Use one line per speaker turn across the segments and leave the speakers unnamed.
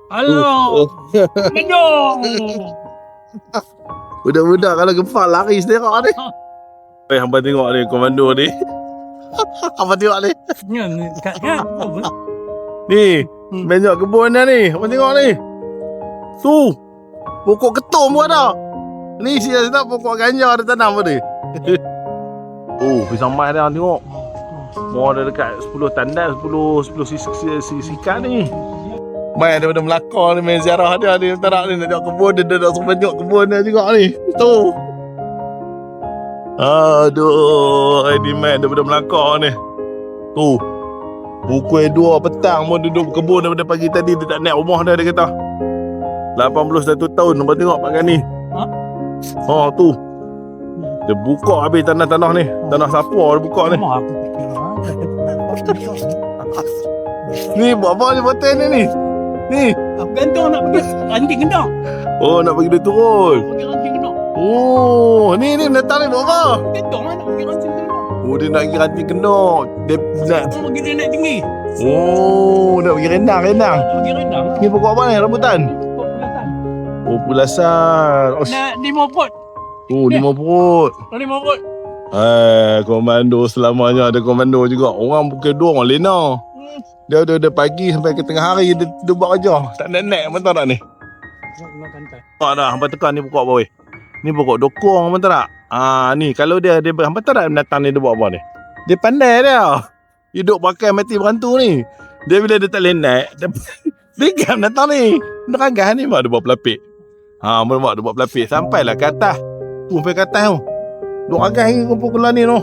Alah. Aduh.
Budak-budak kalau gempa lari sederak ni. Hamba tengok ni komando ni. Hamba tengok ni.
Kan.
Ni, banyak kebun dah ni. Hamba tengok ni. Tu. Pokok ketum pun ada. Ni sedap pokok ganja ada tanam pun ni. Oh, pisang mai dah tengok. Mau ada dekat 10 tandas, 10 sikat ni. Mai daripada Melaka ni main ziarah dia ni. Tak ni nak tengok kebun dia dah sebanyak kebun dia juga ni. Tu. Aduh, ini mai daripada Melaka ni. Tu. Pukul 2 petang pun duduk berkebun daripada pagi tadi. Dia tak naik rumah dah, dia kata. 81 tahun nampak tengok Pak Gani.
Ha?
Oh tu. Dia buka habis tanah-tanah ni. Tanah siapa dia buka ni. Ni buat apa ni boten ni? Ni.
Gantung nak pergi ranting kena.
Oh nak pergi dia turun.
Pergi ranting kena.
Oh, ni datang ni buat apa?
Gantung nak pergi ranting kena.
Oh dia nak pergi ranting kena. Dia nak
pergi dia naik tinggi.
Oh, nak pergi renang.
Pergi rendang.
Ni pokok apa ni? Rambutan. Oh, pulasan. Oh,
Nak 5 pot.
oh 5 perut.
5 pot.
Komando selamanya ada komando juga. Orang pukul 2 orang lena. Dia pagi sampai ke tengah hari dia buat kerja. Tak nak naik betul tak ni? Tak dah, hampa tekan ni pokok apa weh? Ni pokok dokong betul tak? Ni kalau dia hampa tahu tak binatang ni dia buat apa ni? Dia pandai dia. Hidup pakai mati berantu ni. Dia bila dia tak boleh naik, dia gam datang ni. Neragah ni mak dia buat pelapik. Mak dia buat pelapik sampailah ke atas. Tu sampai ke atas tu. Duk agah lagi kumpul keluar ni tu.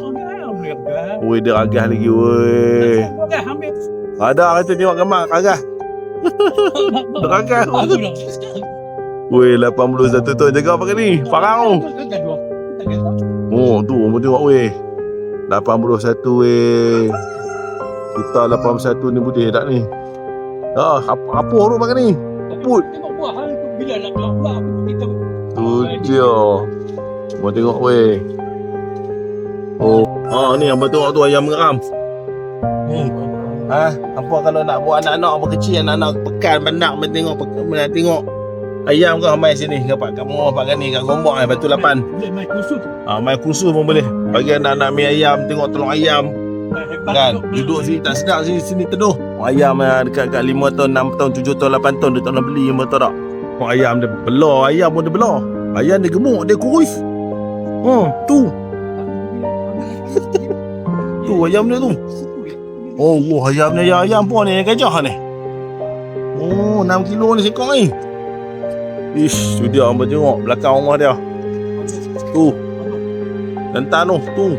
Weh dia agah lagi weh. Ada kata tengok gambar agah. Dia agah. Weh 81 tahun jaga apa ni? Parang tu. Oh tu orang tengok weh. 81 weh. Kita 81 ni putih tak ni? Apa tu pakai ni? Put.
Tengok buah bila nak keluar buah kita.
Tu dia. Mau tengok weh. Oh, ni abang tengok tu ayam geram. Apa kalau nak buat anak-anak apa kecil, anak-anak pekan bandak tengok ayam ke mai sini dapat kat rumah Pak Gani kat Gombak Batu 8.
Mai kursus.
Mai kursus pun boleh. Bagi anak-anak mi ayam tengok telur ayam. Kan duduk sini tak sedap sini teduh. Ayam dekat 5 tahun, 6 tahun, 7 tahun, 8 tahun dia tak nak beli betul tak? Ayam dia belah, ayam pun dia belah. Ayam dia gemuk, dia kurus. Tu. Tu ayam dia tu. Oh, ayam ni ayam pun ni gajah ni. Oh, 6 kilo ni sekong ni. Ish, tu dia hamba tengok belakang rumah dia. Tu. Jantan tu.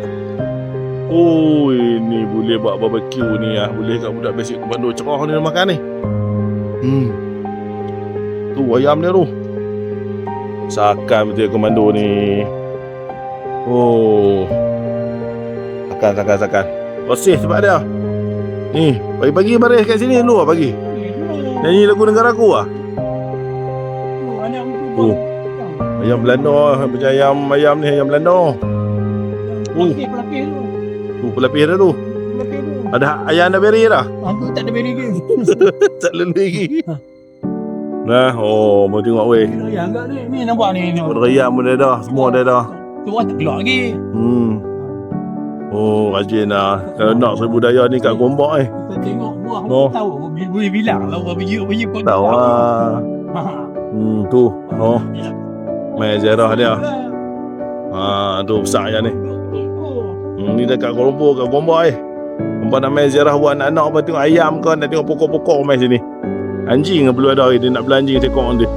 Oh, ini boleh buat barbecue ni ah. Boleh kat budak basic komando cerah ni makan ni. Tu ayam dia tu. Sakan betul komando ni. Oh. Sakan. Bersih sebab dia. Ni, pagi-pagi baris kat sini dulu pagi. Nyanyi lagu negara aku ah. Oh. Ayam Belanda, macam ayam ni ayam Belanda. Tu pelapis dah tu. Ada ayam dah beri dah.
Aku tak ada beri lagi.
Tak lelui lagi. Nah, mau tengok weh.
Ayam enggak ni nampak ni.
Ayam pun dah, semua dah.
Tu tak keluar lagi.
Oh, rajin lah. Kalau nak seribu daya ni kat Gombak
Kita tengok buah tahu boleh bilang lah berapa biji pun
tahu lah. Tu. Mai ziarah dia. Tu besar ayam ni. Ni dekat Kuala Lumpur, kat Gombak Nampak nak main ziarah buat anak-anak apa tengok ayam ke, nak tengok pokok-pokok main sini. Anjing belum ada dia nak bela anjing tekok dia.